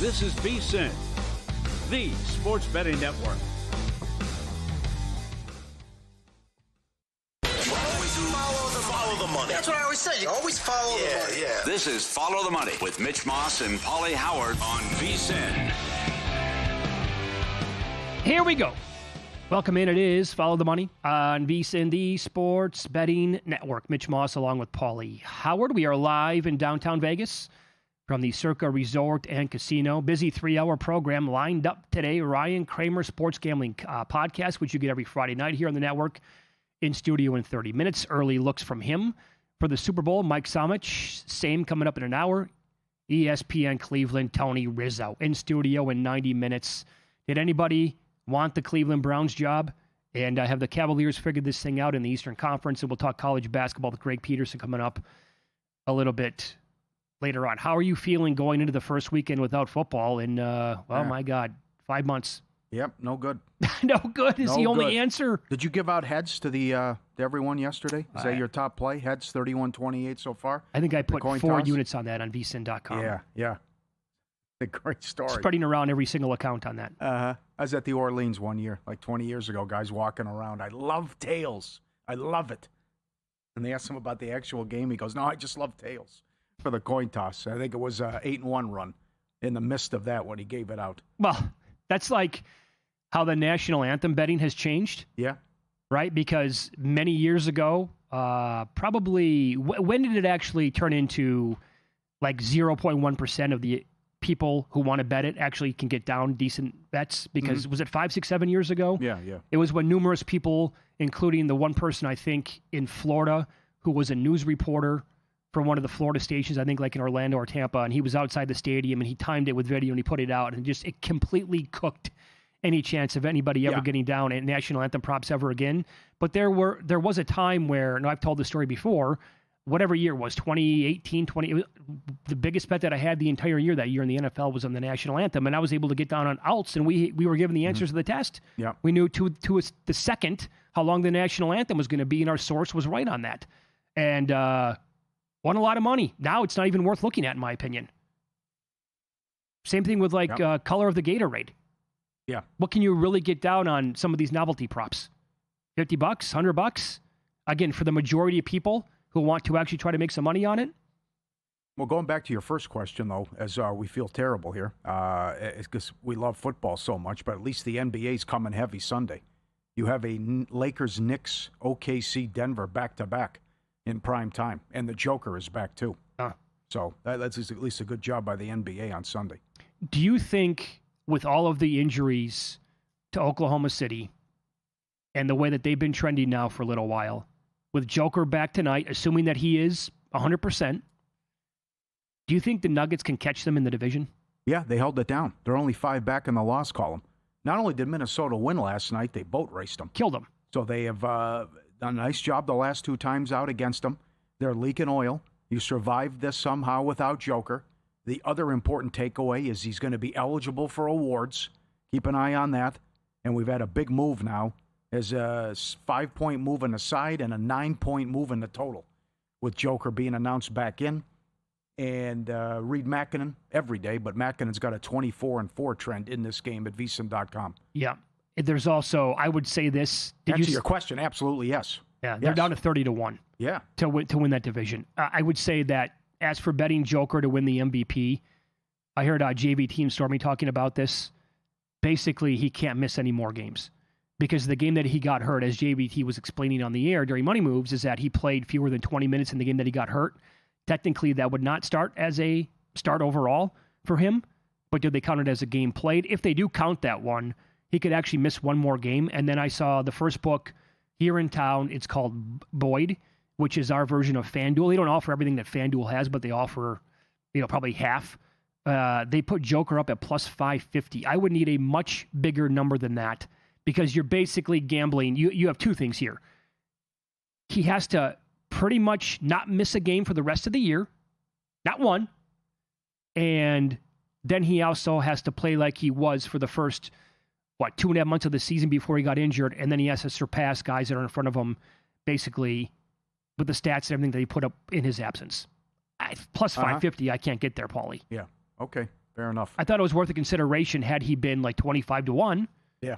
This is VSiN, the sports betting network. Follow the money. That's what I always say. You always follow the money. Yeah. This is Follow the Money with Mitch Moss and Paulie Howard on VSiN. Here we go. Welcome in. It is Follow the Money on VSiN, the sports betting network. Mitch Moss along with Paulie Howard. We are live in downtown Vegas from the Circa Resort and Casino. Busy 3-hour program lined up today. Ryan Kramer Sports Gambling Podcast, which you get every Friday night here on the network. In studio in 30 minutes. Early looks from him for the Super Bowl. Mike Somich, same coming up in an hour. ESPN Cleveland, Tony Rizzo in studio in 90 minutes. Did anybody want the Cleveland Browns job? And have the Cavaliers figured this thing out in the Eastern Conference? And we'll talk college basketball with Greg Peterson coming up a little bit later on. How are you feeling going into the first weekend without football in, my God, 5 months? Yep, no good. No good is the only good. answer. Did you give out heads to to everyone yesterday? Is that your top play? Heads 31-28 so far? I think I put 4 toss? units on that on VSiN.com. Yeah. A great story. Spreading around every single account on that. I was at the Orleans one year, like 20 years ago, guys walking around. I love tails. I love it. And they asked him about the actual game. He goes, no, I just love tails for the coin toss. I think it was an 8-1 run in the midst of that when he gave it out. Well, that's like how the national anthem betting has changed. Yeah. Right? Because many years ago, probably, when did it actually turn into like 0.1% of the people who want to bet it actually can get down decent bets? Because was it 5, 6, 7 years ago? Yeah. It was when numerous people, including the one person I think in Florida who was a news reporter for one of the Florida stations, I think like in Orlando or Tampa, and he was outside the stadium and he timed it with video and he put it out and it completely cooked any chance of anybody ever getting down at national anthem props ever again. But there was a time where, and I've told this story before, whatever year it was, 2018, the biggest bet that I had the entire year that year in the NFL was on the national anthem, and I was able to get down on outs, and we were given the answers to the test. Yeah. We knew to the second how long the national anthem was going to be, and our source was right on that. And won a lot of money. Now it's not even worth looking at, in my opinion. Same thing with color of the Gatorade. Yeah. What can you really get down on some of these novelty props? $50, $100? Again, for the majority of people who want to actually try to make some money on it? Well, going back to your first question, though, as we feel terrible here, it's because we love football so much, but at least the NBA's coming heavy Sunday. You have a Lakers, Knicks, OKC, Denver back-to-back in prime time, and the Joker is back, too. So that's at least a good job by the NBA on Sunday. Do you think, with all of the injuries to Oklahoma City and the way that they've been trending now for a little while, with Joker back tonight, assuming that he is 100%, do you think the Nuggets can catch them in the division? Yeah, they held it down. They're only 5 back in the loss column. Not only did Minnesota win last night, they boat raced them. Killed them. So they have done a nice job the last 2 times out against them. They're leaking oil. You survived this somehow without Joker. The other important takeaway is he's going to be eligible for awards. Keep an eye on that. And we've had a big move now. There's a 5-point move in the side and a 9-point move in the total, with Joker being announced back in. And read Makinen every day, but Makinen's got a 24-4 trend in this game at VSiN.com. Yeah. There's also, I would say this. Answer your question, absolutely yes. Yeah, they're down to 30-1. Yeah. To win that division. I would say that as for betting Joker to win the MVP, I heard JV Team Stormy talking about this. Basically, he can't miss any more games. Because the game that he got hurt, as JVT was explaining on the air during Money Moves, is that he played fewer than 20 minutes in the game that he got hurt. Technically, that would not start as a start overall for him, but do they count it as a game played? If they do count that one, he could actually miss one more game. And then I saw the first book here in town. It's called Boyd, which is our version of FanDuel. They don't offer everything that FanDuel has, but they offer, probably half. They put Joker up at plus 550. I would need a much bigger number than that, because you're basically gambling. You have 2 things here. He has to pretty much not miss a game for the rest of the year. Not one. And then he also has to play like he was for the first, 2.5 months of the season before he got injured. And then he has to surpass guys that are in front of him, basically, with the stats and everything that he put up in his absence. Plus 550, I can't get there, Paulie. Yeah. Okay. Fair enough. I thought it was worth a consideration had he been like 25-1. Yeah.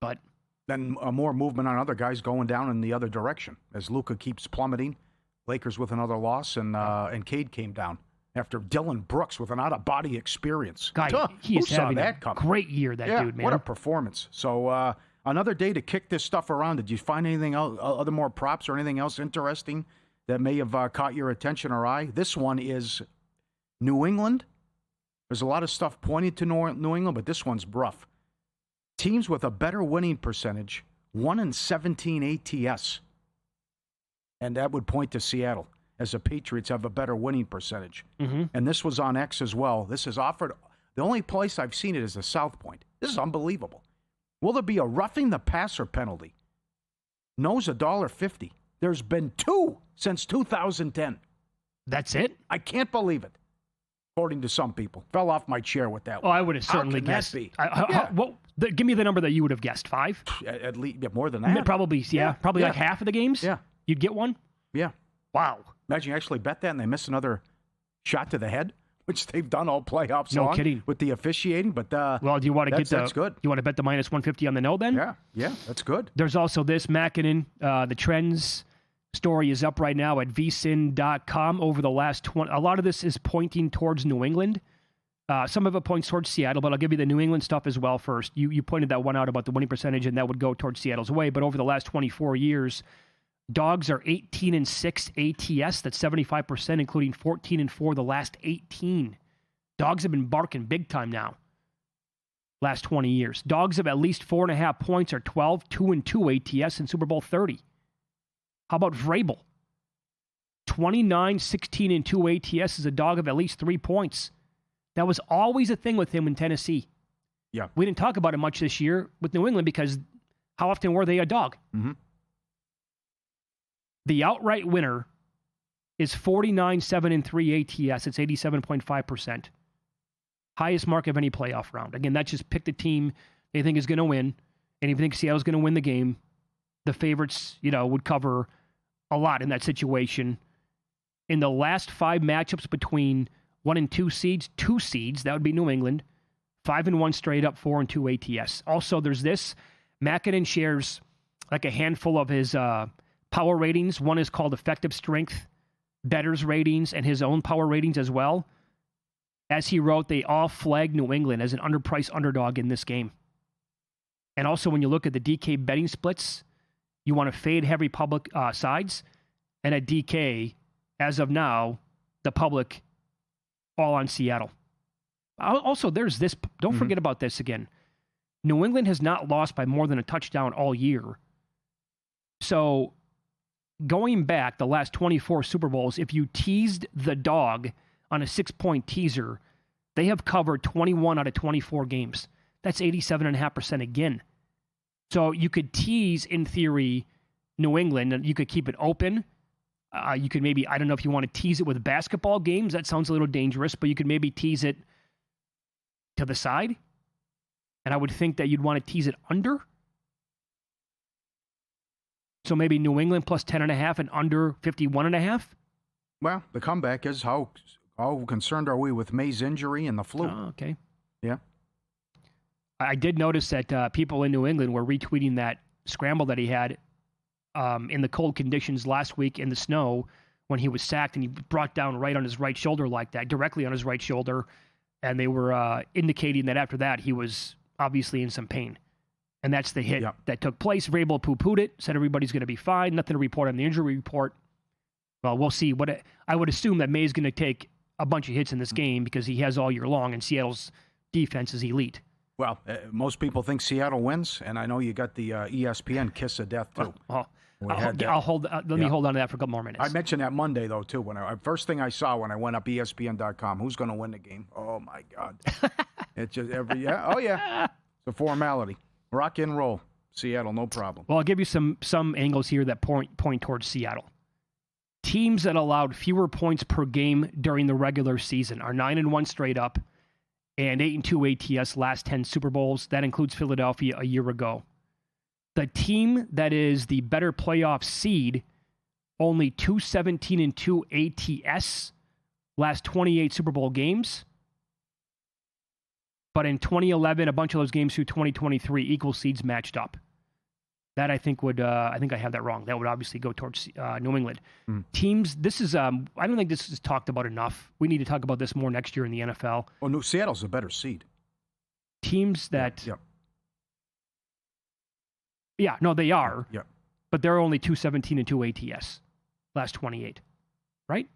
But then more movement on other guys going down in the other direction as Luka keeps plummeting. Lakers with another loss, and Cade came down after Dylan Brooks with an out-of-body experience. Guy, he is having a coming? great year, that dude, man. What a performance. So another day to kick this stuff around. Did you find anything else, other more props or anything else interesting that may have caught your attention or eye? This one is New England. There's a lot of stuff pointed to New England, but this one's rough. Teams with a better winning percentage, 1-17 ATS. And that would point to Seattle, as the Patriots have a better winning percentage. Mm-hmm. And this was on X as well. This is offered. The only place I've seen it is the South Point. This is unbelievable. Will there be a roughing the passer penalty? No's $1.50. There's been 2 since 2010. That's it? I can't believe it. According to some people. Fell off my chair with that one. I would have certainly guessed. Give me the number that you would have guessed. 5? At least more than that. Probably, Probably like half of the games? Yeah. You'd get one? Yeah. Wow. Imagine you actually bet that and they miss another shot to the head, which they've done all playoffs No long kidding. with the officiating. But well, do you want to get that's good. You want to bet the minus 150 on the no then? Yeah, that's good. There's also this Mackinnon, the trends story is up right now at VSiN.com over the last 20. A lot of this is pointing towards New England. Some of it points towards Seattle, but I'll give you the New England stuff as well first. You pointed that one out about the winning percentage, and that would go towards Seattle's way. But over the last 24 years, Dogs are 18-6 ATS. That's 75%, including 14-4 the last 18. Dogs have been barking big time now. Last 20 years. Dogs of at least 4.5 points are 12, 2-2 ATS in Super Bowl 30. How about Vrabel? 29, 16-2 ATS is a dog of at least 3 points. That was always a thing with him in Tennessee. Yeah. We didn't talk about it much this year with New England because how often were they a dog? Mm-hmm. The outright winner is 49, 7-3 ATS. It's 87.5%. Highest mark of any playoff round. Again, that's just pick the team they think is going to win. And if you think Seattle's going to win the game, the favorites, would cover a lot in that situation. In the last 5 matchups between 1 and 2 seeds, 2 seeds, that would be New England, 5-1 straight up, 4-2 ATS. Also, there's this. Mackinnon shares like a handful of his power ratings. One is called Effective Strength, Bettors ratings, and his own power ratings as well. As he wrote, they all flagged New England as an underpriced underdog in this game. And also, when you look at the DK betting splits, you want to fade heavy public sides. And at DK, as of now, the public all on Seattle. Also, there's this. Don't forget about this again. New England has not lost by more than a touchdown all year. So, going back the last 24 Super Bowls, if you teased the dog on a 6-point teaser, they have covered 21 out of 24 games. That's 87.5% again. So you could tease, in theory, New England, and you could keep it open. You could maybe, I don't know if you want to tease it with basketball games. That sounds a little dangerous, but you could maybe tease it to the side. And I would think that you'd want to tease it under. So maybe New England plus 10.5 and under 51.5. Well, the comeback is how concerned are we with May's injury and the flu? Oh, okay. Yeah. I did notice that people in New England were retweeting that scramble that he had in the cold conditions last week in the snow when he was sacked, and he brought down right on his right shoulder like that, directly on his right shoulder. And they were indicating that after that, he was obviously in some pain. And that's the hit that took place. Vrabel poo-pooed it, said everybody's going to be fine. Nothing to report on the injury report. Well, we'll see. I would assume that May's going to take a bunch of hits in this game because he has all year long, and Seattle's defense is elite. Well, most people think Seattle wins, and I know you got the ESPN kiss of death, too. Let me hold on to that for a couple more minutes. I mentioned that Monday, though, too. First thing I saw when I went up ESPN.com, who's going to win the game? Oh, my God. It's just it's a formality. Rock and roll. Seattle, no problem. Well, I'll give you some angles here that point towards Seattle. Teams that allowed fewer points per game during the regular season are 9-1 straight up and 8-2 ATS last 10 Super Bowls. That includes Philadelphia a year ago. The team that is the better playoff seed, only 2-17-2 ATS last 28 Super Bowl games. But in 2011, a bunch of those games through 2023, equal seeds matched up. That I think would, I think I have that wrong. That would obviously go towards New England. Teams, this is, I don't think this is talked about enough. We need to talk about this more next year in the NFL. Oh, no, Seattle's a better seed. Teams that, Yep. yeah, no, they are. Yep. But they're only 217 and 2 ATS, last 28, right?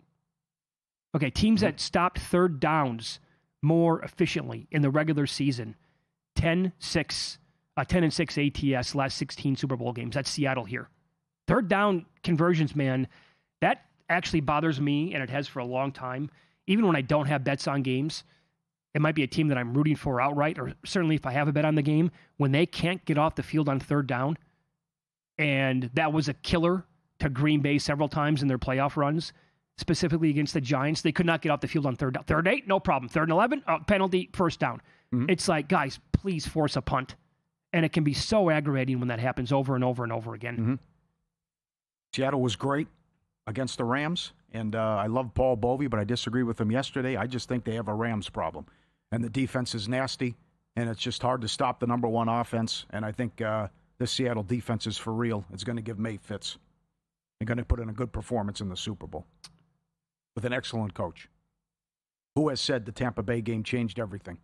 Okay, teams that stopped third downs more efficiently in the regular season, 10 and 6 ATS last 16 Super Bowl games. That's Seattle here. Third down conversions, man, that actually bothers me, and it has for a long time. Even when I don't have bets on games, it might be a team that I'm rooting for outright, or certainly if I have a bet on the game, when they can't get off the field on third down, and that was a killer to Green Bay several times in their playoff runs, specifically against the Giants. They could not get off the field on third down. Third and 8, no problem. Third and 11, penalty, first down. It's like, guys, please force a punt. And it can be so aggravating when that happens over and over and over again. Seattle was great against the Rams, and I love Paul Bovey, but I disagree with him yesterday. I just think they have a Rams problem. And the defense is nasty, and it's just hard to stop the number one offense. And I think this Seattle defense is for real. It's going to give May fits. They're going to put in a good performance in the Super Bowl with an excellent coach who has said the Tampa Bay game changed everything.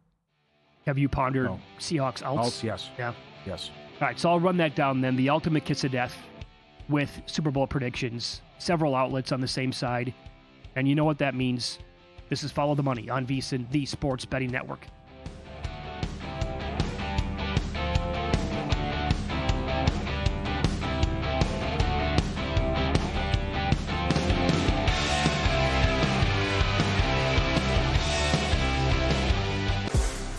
Have you pondered Seahawks outs? Outs, yes. Yeah. Yes. All right, so I'll run that down then. The ultimate kiss of death with Super Bowl predictions. Several outlets on the same side. And you know what that means. This is Follow the Money on VSiN, the Sports Betting Network.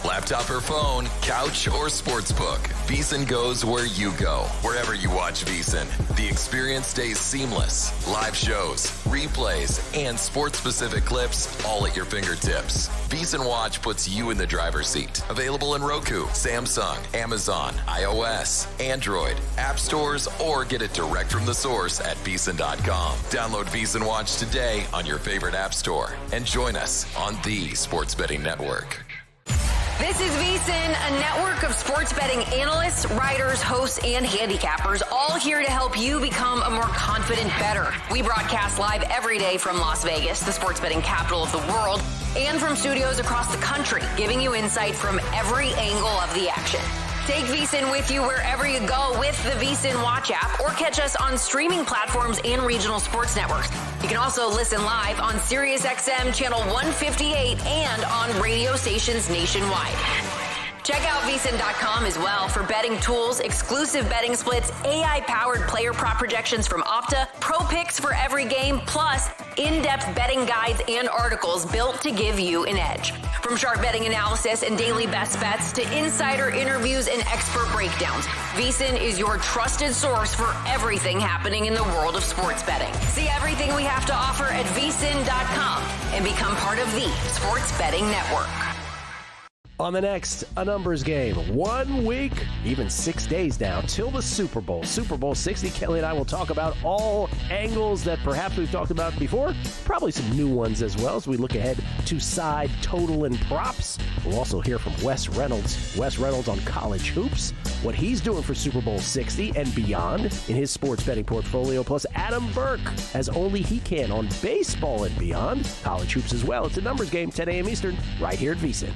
Laptop or phone, couch or sportsbook, VSiN goes where you go. Wherever you watch VSiN, the experience stays seamless. Live shows, replays, and sports-specific clips all at your fingertips. VSiN Watch puts you in the driver's seat. Available in Roku, Samsung, Amazon, iOS, Android, app stores, or get it direct from the source at VSiN.com. Download VSiN Watch today on your favorite app store and join us on the Sports Betting Network. This is VSiN, a network of sports betting analysts, writers, hosts, and handicappers, all here to help you become a more confident bettor. We broadcast live every day from Las Vegas, the sports betting capital of the world, and from studios across the country, giving you insight from every angle of the action. Take VSiN with you wherever you go with the VSiN Watch app, or catch us on streaming platforms and regional sports networks. You can also listen live on SiriusXM channel 158 and on radio stations nationwide. Check out VSiN.com as well for betting tools, exclusive betting splits, AI-powered player prop projections from Opta, pro picks for every game, plus in-depth betting guides and articles built to give you an edge. From sharp betting analysis and daily best bets to insider interviews and expert breakdowns, VSiN is your trusted source for everything happening in the world of sports betting. See everything we have to offer at VSiN.com and become part of the Sports Betting Network. On the next, a numbers game. 1 week, even 6 days now, till the Super Bowl. Super Bowl 60. Kelly and I will talk about all angles that perhaps we've talked about before. Probably some new ones as well as we look ahead to side, total, and props. We'll also hear from Wes Reynolds. Wes Reynolds on college hoops, what he's doing for Super Bowl 60 and beyond in his sports betting portfolio. Plus Adam Burke, as only he can on baseball and beyond. College hoops as well. It's a numbers game, 10 a.m. Eastern, right here at VSiN.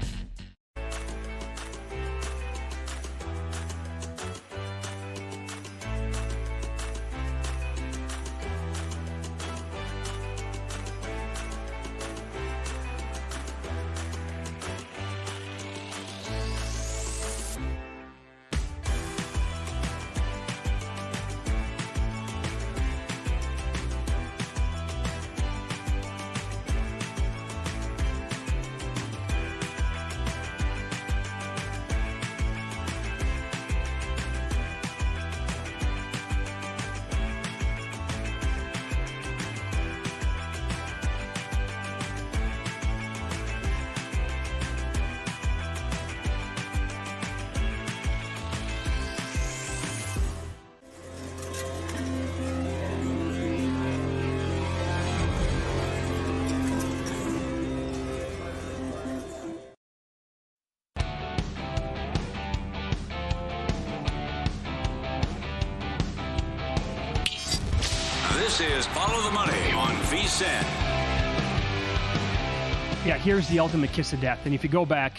This is Follow the Money on VSiN. Yeah, here's the ultimate kiss of death. And if you go back,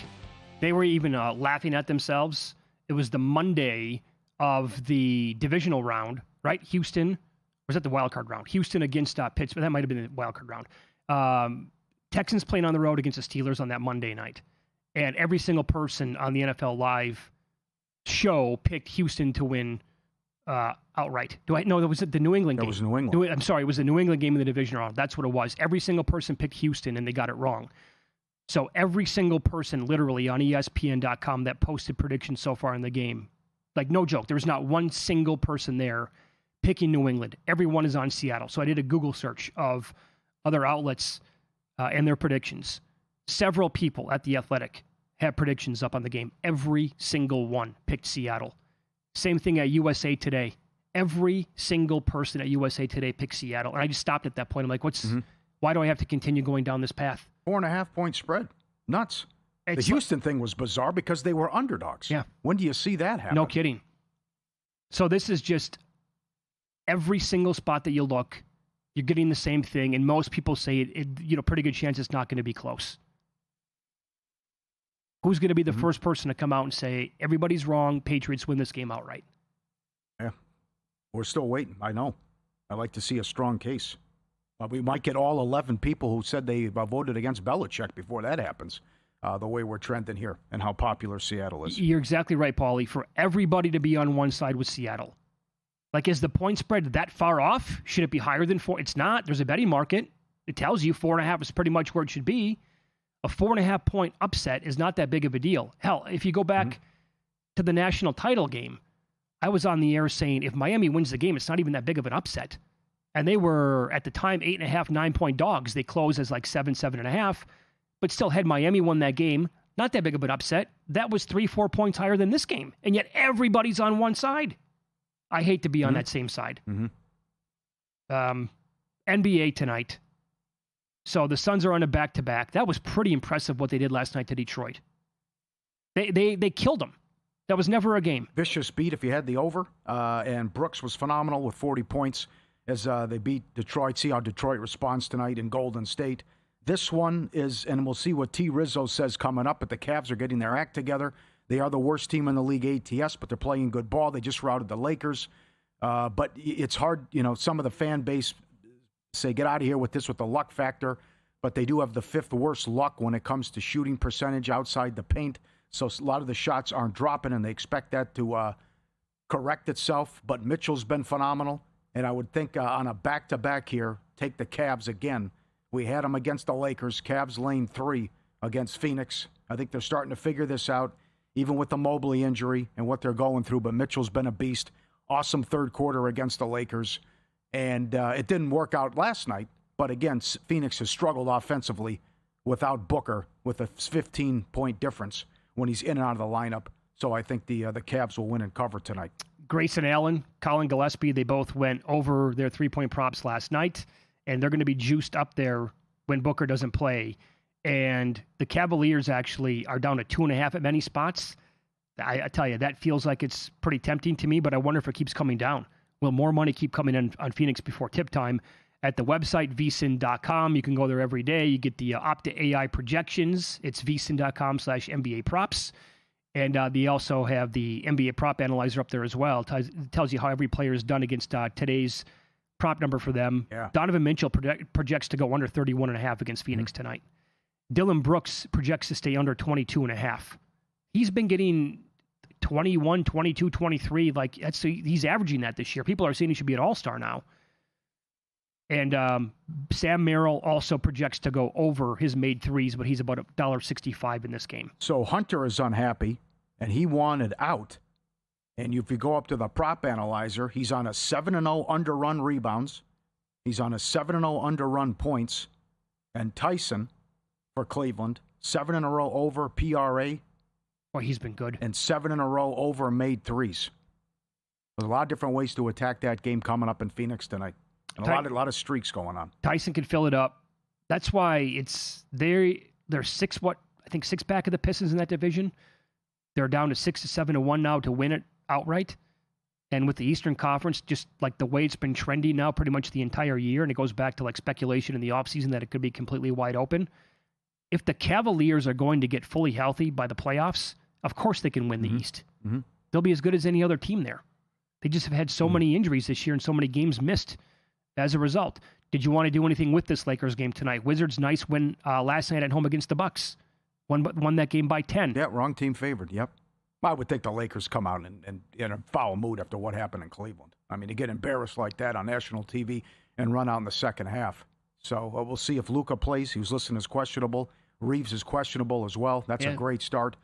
they were even laughing at themselves. It was the Monday of the divisional round, right? Houston, was that the wild card round? Houston against Pittsburgh. That might have been the wild card round. Texans playing on the road against the Steelers on that Monday night. And every single person on the NFL Live show picked Houston to win outright. No, that was the New England game. That was New England. I'm sorry, it was the New England game in the division round. That's what it was. Every single person picked Houston, and they got it wrong. So every single person literally on ESPN.com that posted predictions so far in the game, like no joke, there's not one single person there picking New England. Everyone is on Seattle. So I did a Google search of other outlets and their predictions. Several people at The Athletic had predictions up on the game. Every single one picked Seattle. Same thing at USA Today. Every single person at USA Today picked Seattle. And I just stopped at that point. I'm like, why do I have to continue going down this path? 4.5 point spread. Nuts. The Houston thing was bizarre because they were underdogs. Yeah. When do you see that happen? No kidding. So this is just every single spot that you look, you're getting the same thing. And most people say pretty good chance it's not going to be close. Who's going to be the first person to come out and say, everybody's wrong, Patriots win this game outright? Yeah. We're still waiting. I know. I'd like to see a strong case. We might get all 11 people who said they voted against Belichick before that happens, the way we're trending here and how popular Seattle is. You're exactly right, Paulie. For everybody to be on one side with Seattle. Like, is the point spread that far off? Should it be higher than 4? It's not. There's a betting market. It tells you 4.5 is pretty much where it should be. A 4.5 point upset is not that big of a deal. Hell, if you go back to the national title game, I was on the air saying if Miami wins the game, it's not even that big of an upset. And they were, at the time, 8.5, 9 point dogs. They closed as like 7, 7.5. But still, had Miami won that game, not that big of an upset. That was 3, 4 points higher than this game. And yet everybody's on one side. I hate to be on that same side. NBA tonight. So the Suns are on a back-to-back. That was pretty impressive what they did last night to Detroit. They killed them. That was never a game. Vicious beat if you had the over. And Brooks was phenomenal with 40 points as they beat Detroit. See how Detroit responds tonight in Golden State. This one is, and we'll see what T. Rizzo says coming up, but the Cavs are getting their act together. They are the worst team in the league ATS, but they're playing good ball. They just routed the Lakers. But it's hard, some of the fan base say, get out of here with this with the luck factor. But they do have the 5th worst luck when it comes to shooting percentage outside the paint. So a lot of the shots aren't dropping, and they expect that to correct itself. But Mitchell's been phenomenal. And I would think on a back-to-back here, take the Cavs again. We had them against the Lakers. Cavs lane 3 against Phoenix. I think they're starting to figure this out, even with the Mobley injury and what they're going through. But Mitchell's been a beast. Awesome third quarter against the Lakers. And it didn't work out last night. But again, Phoenix has struggled offensively without Booker with a 15-point difference when he's in and out of the lineup. So I think the Cavs will win and cover tonight. Grayson Allen, Colin Gillespie, they both went over their 3-point props last night, and they're going to be juiced up there when Booker doesn't play. And the Cavaliers actually are down to 2.5 at many spots. I tell you, that feels like it's pretty tempting to me, but I wonder if it keeps coming down. Will more money keep coming in on Phoenix before tip time? At the website, VSiN.com. You can go there every day. You get the Opta AI projections. It's VSiN.com/NBA props. And they also have the NBA prop analyzer up there as well. It tells you how every player is done against today's prop number for them. Yeah. Donovan Mitchell projects to go under 31.5 against Phoenix tonight. Dylan Brooks projects to stay under 22.5. He's been getting 21, 22, 23. He's averaging that this year. People are saying he should be an all-star now. And Sam Merrill also projects to go over his made threes, but he's about $1.65 in this game. So Hunter is unhappy, and he wanted out. And if you go up to the prop analyzer, he's on a 7-0 under-run rebounds. He's on a 7-0 under-run points. And Tyson for Cleveland, 7 in a row over PRA. Well, he's been good. And 7 in a row over made threes. There's a lot of different ways to attack that game coming up in Phoenix tonight. And a lot of streaks going on. Tyson can fill it up. That's why they're 6 back of the Pistons in that division. They're down to 6 to 7 to 1 now to win it outright. And with the Eastern Conference, just like the way it's been trending now pretty much the entire year, and it goes back to like speculation in the offseason that it could be completely wide open. If the Cavaliers are going to get fully healthy by the playoffs, of course they can win the East. Mm-hmm. They'll be as good as any other team there. They just have had so many injuries this year and so many games missed as a result. Did you want to do anything with this Lakers game tonight? Wizards, nice win last night at home against the Bucks. Won that game by 10. Yeah, wrong team favored. Yep. I would think the Lakers come out and in a foul mood after what happened in Cleveland. I mean, to get embarrassed like that on national TV and run out in the second half. So we'll see if Luka plays. He was listed as questionable. Reeves is questionable as well. That's a great start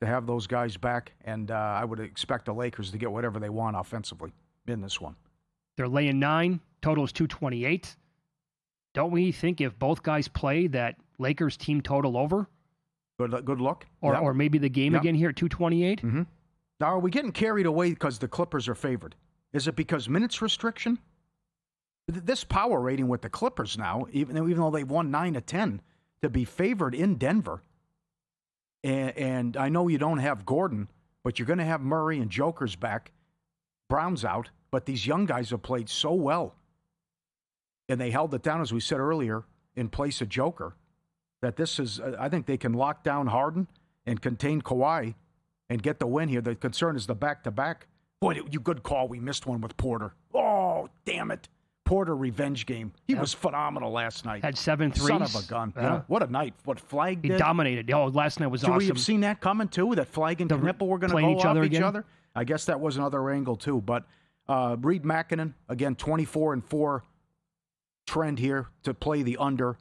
to have those guys back. And I would expect the Lakers to get whatever they want offensively in this one. They're laying 9. Total is 228. Don't we think if both guys play that Lakers team total over? Good look. Or maybe the game again here at 228? Mm-hmm. Now, are we getting carried away because the Clippers are favored? Is it because minutes restriction? This power rating with the Clippers now, even though they've won 9 of 10, to be favored in Denver. And I know you don't have Gordon, but you're going to have Murray and Joker's back. Brown's out, but these young guys have played so well. And they held it down, as we said earlier, in place of Joker. That this is, I think they can lock down Harden and contain Kawhi and get the win here. The concern is the back-to-back. Boy, you good call. We missed one with Porter. Oh, damn it. Porter revenge game. He was phenomenal last night. Had 7 threes. Son of a gun. Yeah. What a night. What Flag did. He dominated. Oh, last night was awesome. Should we have seen that coming, too? That Flag and Knipple were going to go off each other? I guess that was another angle, too. But Reed Makinen, again, 24-4 trend here to play the under.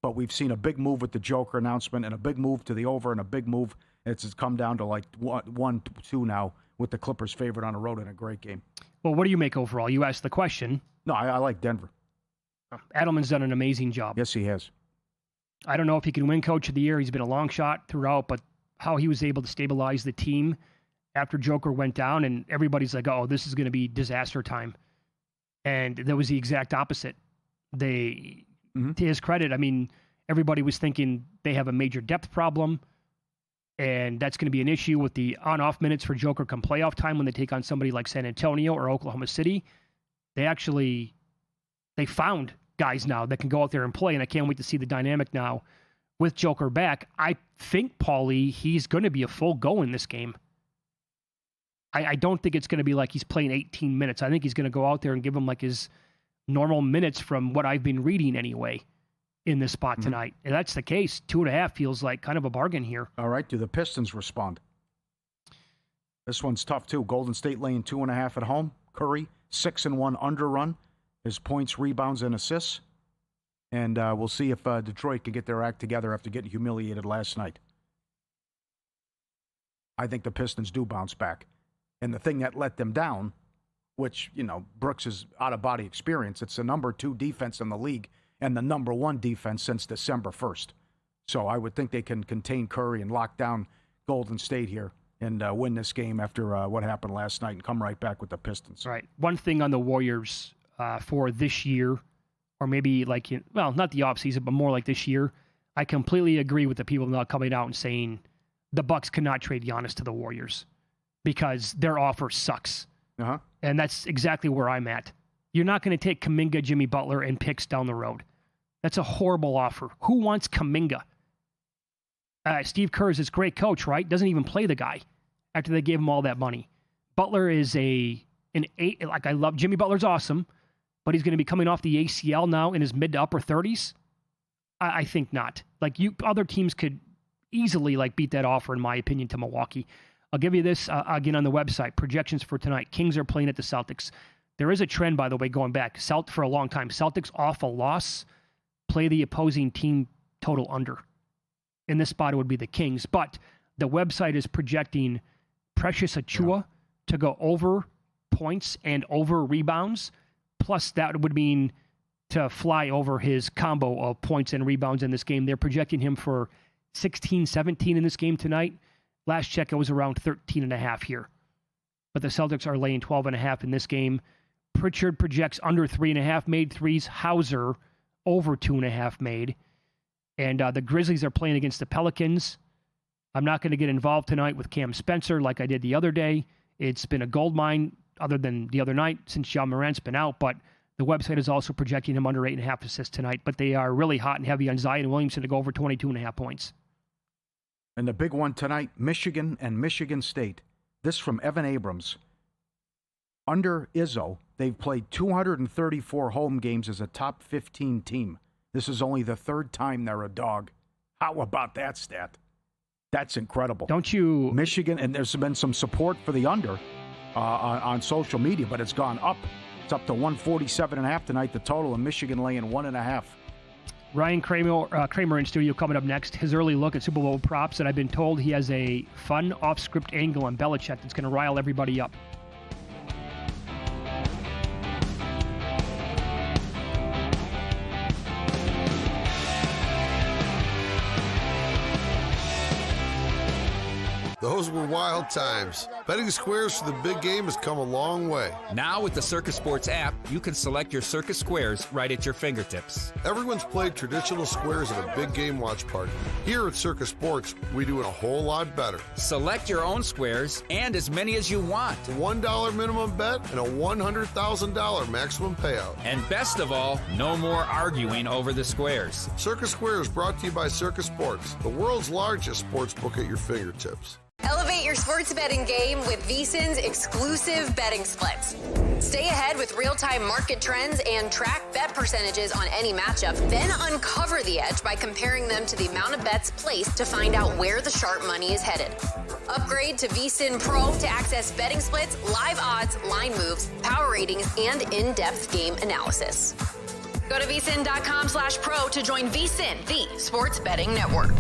But we've seen a big move with the Joker announcement and a big move to the over and a big move. It's come down to like 1-2 now with the Clippers favored on the road in a great game. Well, what do you make overall? You asked the question. No, I like Denver. Adelman's done an amazing job. Yes, he has. I don't know if he can win Coach of the Year. He's been a long shot throughout, but how he was able to stabilize the team after Joker went down, and everybody's like, oh, this is going to be disaster time. And that was the exact opposite. To his credit, I mean, everybody was thinking they have a major depth problem, and that's going to be an issue with the on-off minutes for Joker come playoff time when they take on somebody like San Antonio or Oklahoma City. They found guys now that can go out there and play, and I can't wait to see the dynamic now with Joker back. I think, Paulie, he's going to be a full go in this game. I don't think it's going to be like he's playing 18 minutes. I think he's going to go out there and give him like his normal minutes from what I've been reading anyway in this spot tonight. If that's the case, 2.5 feels like kind of a bargain here. All right. Do the Pistons respond? This one's tough, too. Golden State laying 2.5 at home. Curry, 6-1 under run. His points, rebounds, and assists. And we'll see if Detroit can get their act together after getting humiliated last night. I think the Pistons do bounce back. And the thing that let them down, which, Brooks' is out-of-body experience. It's the number 2 defense in the league and the number 1 defense since December 1st. So I would think they can contain Curry and lock down Golden State here and win this game after what happened last night and come right back with the Pistons. Right. One thing on the Warriors for this year, or maybe like, not the offseason, but more like this year, I completely agree with the people now coming out and saying the Bucks cannot trade Giannis to the Warriors because their offer sucks. Uh-huh. And that's exactly where I'm at. You're not going to take Kuminga, Jimmy Butler, and picks down the road. That's a horrible offer. Who wants Kuminga? Steve Kerr is this great coach, right? Doesn't even play the guy after they gave him all that money. Butler is an 8. Like, I love Jimmy Butler's awesome, but he's going to be coming off the ACL now in his mid to upper 30s. I think not. Like, other teams could easily beat that offer, in my opinion, to Milwaukee. I'll give you this again on the website. Projections for tonight. Kings are playing at the Celtics. There is a trend, by the way, going back for a long time. Celtics off a loss, play the opposing team total under. In this spot, it would be the Kings. But the website is projecting Precious Achiuwa to go over points and over rebounds. Plus, that would mean to fly over his combo of points and rebounds in this game. They're projecting him for 16, 17 in this game tonight. Last check, it was around 13.5 here. But the Celtics are laying 12.5 in this game. Pritchard projects under 3.5 made threes. Hauser over 2.5 made. And the Grizzlies are playing against the Pelicans. I'm not going to get involved tonight with Cam Spencer like I did the other day. It's been a gold mine other than the other night since John Morant's been out, but the website is also projecting him under 8.5 assists tonight. But they are really hot and heavy on Zion Williamson to go over 22.5 points. And the big one tonight, Michigan and Michigan State. This from Evan Abrams. Under Izzo, they've played 234 home games as a top 15 team. This is only the third time they're a dog. How about that stat? That's incredible. Don't you... Michigan, and there's been some support for the under on social media, but it's gone up. It's up to 147.5 tonight, the total, and Michigan laying 1.5. Ryan Kramer in studio coming up next. His early look at Super Bowl props, and I've been told he has a fun off-script angle on Belichick that's going to rile everybody up. Those were wild times. Betting squares for the big game has come a long way. Now with the Circus Sports app, you can select your Circus Squares right at your fingertips. Everyone's played traditional squares at a big game watch party. Here at Circus Sports, we do it a whole lot better. Select your own squares and as many as you want. $1 minimum bet and a $100,000 maximum payout. And best of all, no more arguing over the squares. Circus Squares brought to you by Circus Sports, the world's largest sports book at your fingertips. Elevate your sports betting game with VSiN's exclusive betting splits. Stay ahead with real-time market trends and track bet percentages on any matchup, then uncover the edge by comparing them to the amount of bets placed to find out where the sharp money is headed. Upgrade to VSiN Pro to access betting splits, live odds, line moves, power ratings, and in-depth game analysis. Go to vsin.com/pro to join VSiN, the sports betting network.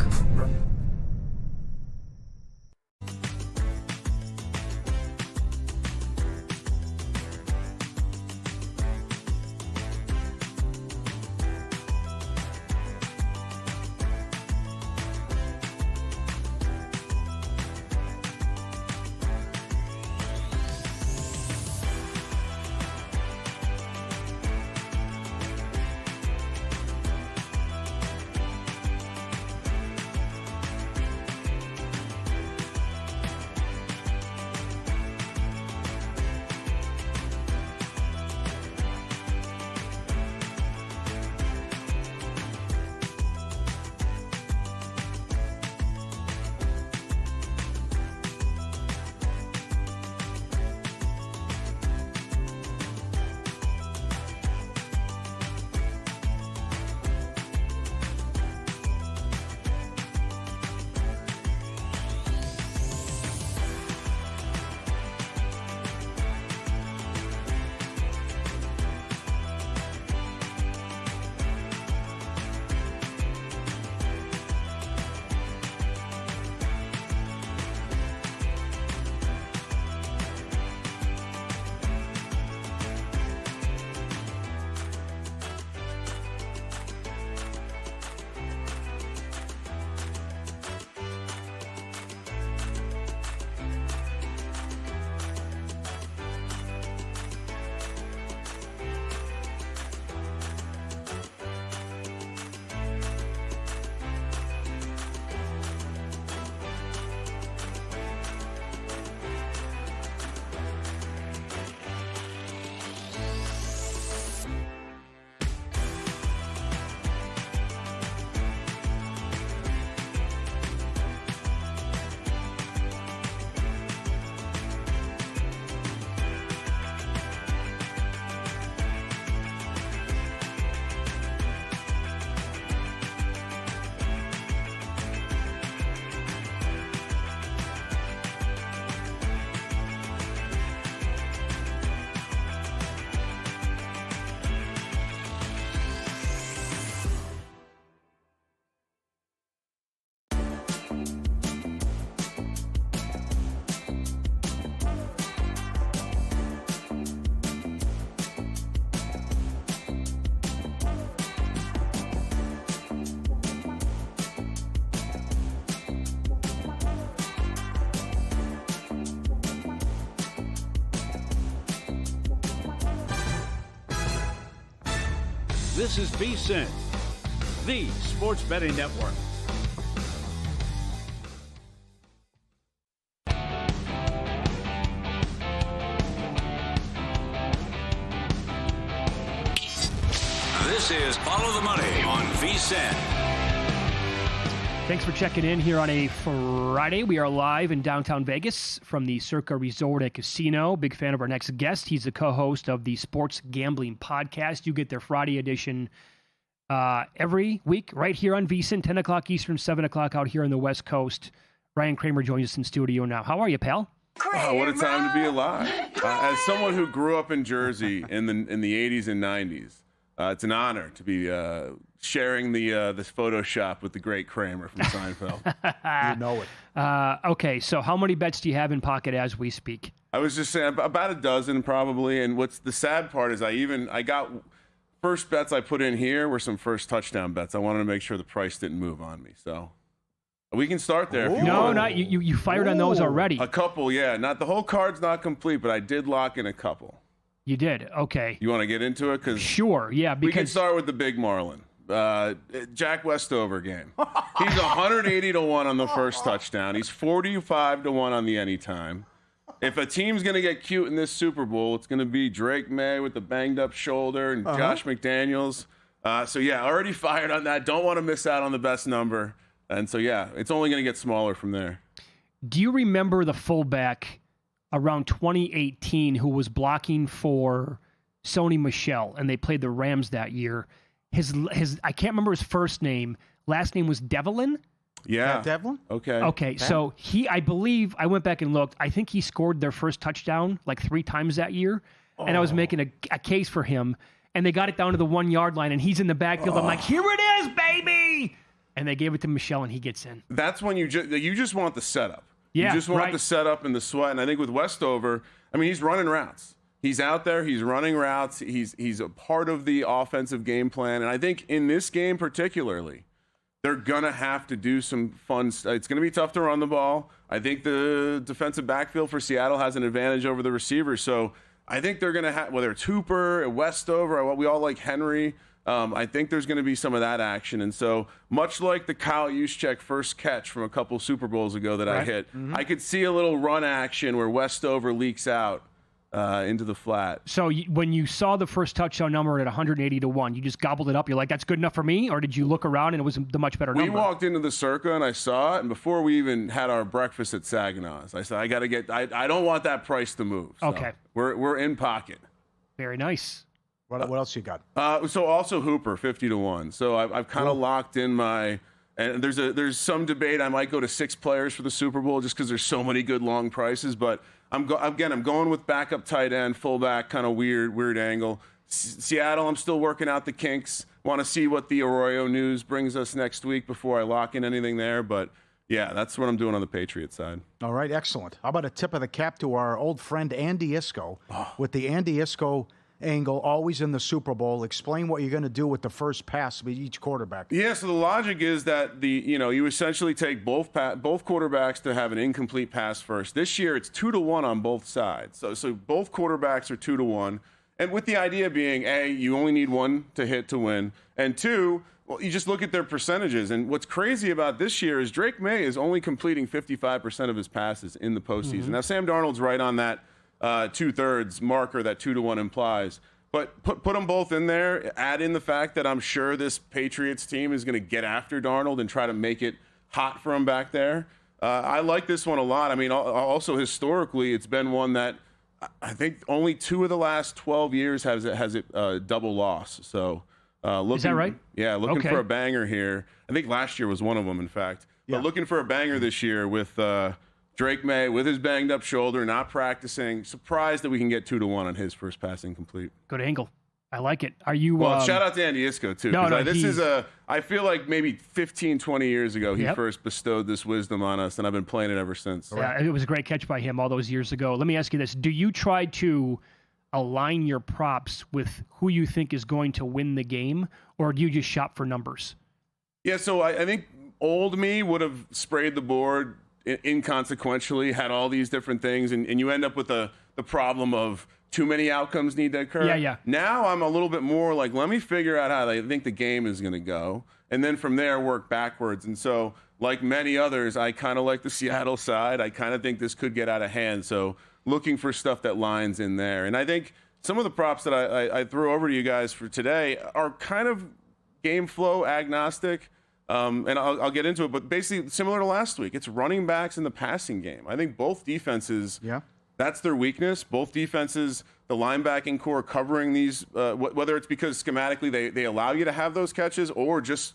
This is VSiN, the sports betting network. This is Follow the Money on VSiN. Thanks for checking in here on a Friday. We are live in downtown Vegas from the Circa Resort and Casino. Big fan of our next guest. He's the co-host of the Sports Gambling Podcast. You get their Friday edition every week right here on VSiN, 10 o'clock Eastern, 7 o'clock out here on the West Coast. Ryan Kramer joins us in studio now. How are you, pal? Oh, what a time to be alive. As someone who grew up in Jersey in the 80s and 90s, it's an honor to be sharing this Photoshop with the great Kramer from Seinfeld. You know it. Okay, so how many bets do you have in pocket as we speak? I was just saying about a dozen probably, and what's the sad part is I got first bets I put in here were some first touchdown bets. I wanted to make sure the price didn't move on me, so we can start there. If you want. Not you fired on those already. A couple, yeah. Not the whole card's not complete, but I did lock in a couple. You did, okay. You want to get into it? Sure, yeah. Because we can start with the big Marlin. Jack Westover game. He's 180 to 1 on the first touchdown. He's 45 to 1 on the anytime. If a team's going to get cute in this Super Bowl, it's going to be Drake May with the banged up shoulder and Josh McDaniels. So yeah, already fired on that. Don't want to miss out on the best number. And so yeah, it's only going to get smaller from there. Do you remember the fullback around 2018 who was blocking for Sony Michel, and they played the Rams that year? His I can't remember his first name. Last name was Devlin. Yeah. Devlin? Okay. Okay, so I believe, I went back and looked, I think he scored their first touchdown like 3 times that year, and I was making a case for him, and they got it down to the 1 yard line, and he's in the backfield. I'm like, here it is, baby! And they gave it to Michel, and he gets in. That's when you just want the setup. Yeah, you just want the setup and the sweat. And I think with Westover, I mean, he's running routes. He's out there. He's running routes. He's a part of the offensive game plan. And I think in this game particularly, they're going to have to do some fun stuff. It's going to be tough to run the ball. I think the defensive backfield for Seattle has an advantage over the receivers. So I think they're going to have, whether it's Hooper, Westover, we all like Henry. I think there's going to be some of that action. And so much like the Kyle Juszczyk first catch from a couple Super Bowls ago that I hit, I could see a little run action where Westover leaks out into the flat. So when you saw the first touchdown number at 180 to 1, you just gobbled it up. You're like, that's good enough for me? Or did you look around and it was the much better number? We walked into the Circa and I saw it. And before we even had our breakfast at Saginaw's, I said, I don't want that price to move. So okay. We're in pocket. Very nice. What else you got? So also Hooper, 50 to 1. So I've kind of locked in my, and there's some debate. I might go to 6 players for the Super Bowl just because there's so many good long prices. But I'm going with backup tight end, fullback, kind of weird angle. Seattle, I'm still working out the kinks. Want to see what the Arroyo news brings us next week before I lock in anything there. But yeah, that's what I'm doing on the Patriots side. All right, excellent. How about a tip of the cap to our old friend Andy Iskoe with the Andy Iskoe angle, always in the Super Bowl. Explain what you're going to do with the first pass with each quarterback. Yeah, so the logic is that you essentially take both quarterbacks to have an incomplete pass first. This year it's 2 to 1 on both sides. So both quarterbacks are 2 to 1. And with the idea being, A, you only need one to hit to win. And 2, well, you just look at their percentages. And what's crazy about this year is Drake May is only completing 55% of his passes in the postseason. Mm-hmm. Now, Sam Darnold's right on that 2/3 marker that 2 to 1 implies. But put them both in there, add in the fact that I'm sure this Patriots team is going to get after Darnold and try to make it hot for him back there. I like this one a lot. I mean, also historically, it's been one that I think only 2 of the last 12 years has it double loss. So is that right? Yeah, looking for a banger here. I think last year was one of them, in fact. Yeah. But looking for a banger this year with Drake May with his banged up shoulder, not practicing. Surprised that we can get 2 to 1 on his first pass incomplete. Good angle. I like it. Are you? Well, shout out to Andy Iskoe too. I feel like maybe 15, 20 years ago he first bestowed this wisdom on us, and I've been playing it ever since. Yeah, it was a great catch by him all those years ago. Let me ask you this: do you try to align your props with who you think is going to win the game, or do you just shop for numbers? Yeah, so I think old me would have sprayed the board inconsequentially, had all these different things, and you end up with the problem of too many outcomes need to occur. Yeah. Now I'm a little bit more like, let me figure out how I think the game is going to go, and then from there work backwards. And so, like many others, I kind of like the Seattle side. I kind of think this could get out of hand. So looking for stuff that lines in there. And I think some of the props that I threw over to you guys for today are kind of game flow agnostic. And I'll get into it, but basically similar to last week, it's running backs in the passing game. I think both defenses, that's their weakness. Both defenses, the linebacking core covering these, whether it's because schematically they allow you to have those catches or just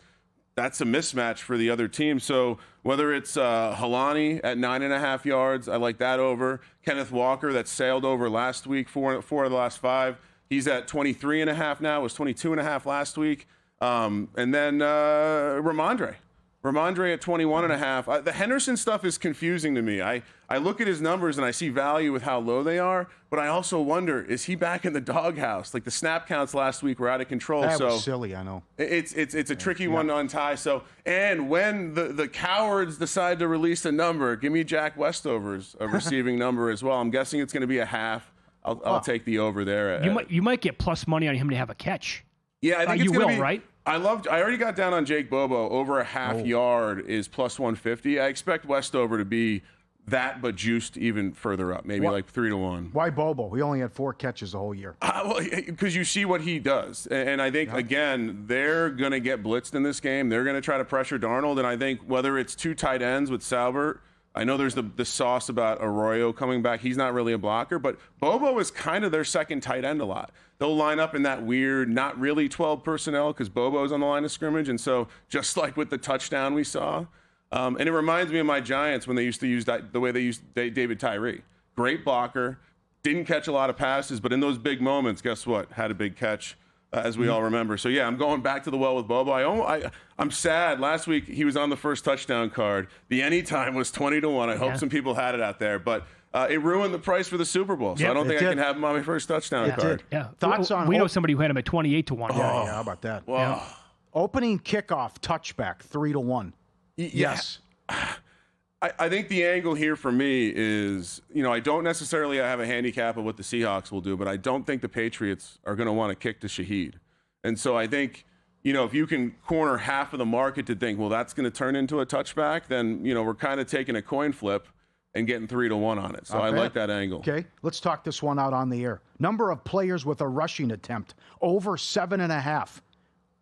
that's a mismatch for the other team. So whether it's Halani at 9.5 yards, I like that over. Kenneth Walker that sailed over last week, four of the last 5. He's at 23.5 now. It was 22.5 last week. And then Ramondre at 21.5. The Henderson stuff is confusing to me. I look at his numbers and I see value with how low they are, but I also wonder, is he back in the doghouse? Like the snap counts last week were out of control. That was silly, I know. It's a tricky one to untie. So, and when the cowards decide to release a number, give me Jack Westover's a receiving number as well. I'm guessing it's going to be a half. I'll take the over there. You might get plus money on him to have a catch. Yeah, I think it's going to be right. I already got down on Jake Bobo. Over a half yard is plus 150. I expect Westover to be that, but juiced even further up, maybe like 3-1. Why Bobo? He only had 4 catches the whole year. Well, because you see what he does, and I think again they're going to get blitzed in this game. They're going to try to pressure Darnold, and I think whether it's 2 tight ends with Salbert. I know there's the sauce about Arroyo coming back. He's not really a blocker, but Bobo is kind of their second tight end a lot. They'll line up in that weird, not really 12 personnel because Bobo's on the line of scrimmage. And so just like with the touchdown we saw, and it reminds me of my Giants when they used to use the way they used David Tyree. Great blocker, didn't catch a lot of passes, but in those big moments, guess what? Had a big catch. As we all remember. So, yeah, I'm going back to the well with Bobo. I'm sad. Last week, he was on the first touchdown card. The anytime was 20-1. I hope some people had it out there. But it ruined the price for the Super Bowl. So I don't think I can have him on my first touchdown card. Yeah. Thoughts on... We know somebody who had him at 28-1. Yeah, how about that? Wow. Opening kickoff touchback, 3-1. Yes. I think the angle here for me is, I don't necessarily have a handicap of what the Seahawks will do, but I don't think the Patriots are going to want to kick to Shaheed. And so I think, if you can corner half of the market to think, well, that's going to turn into a touchback, then, we're kind of taking a coin flip and getting 3-1 on it. So I like that angle. Okay, let's talk this one out on the air. Number of players with a rushing attempt, over 7.5.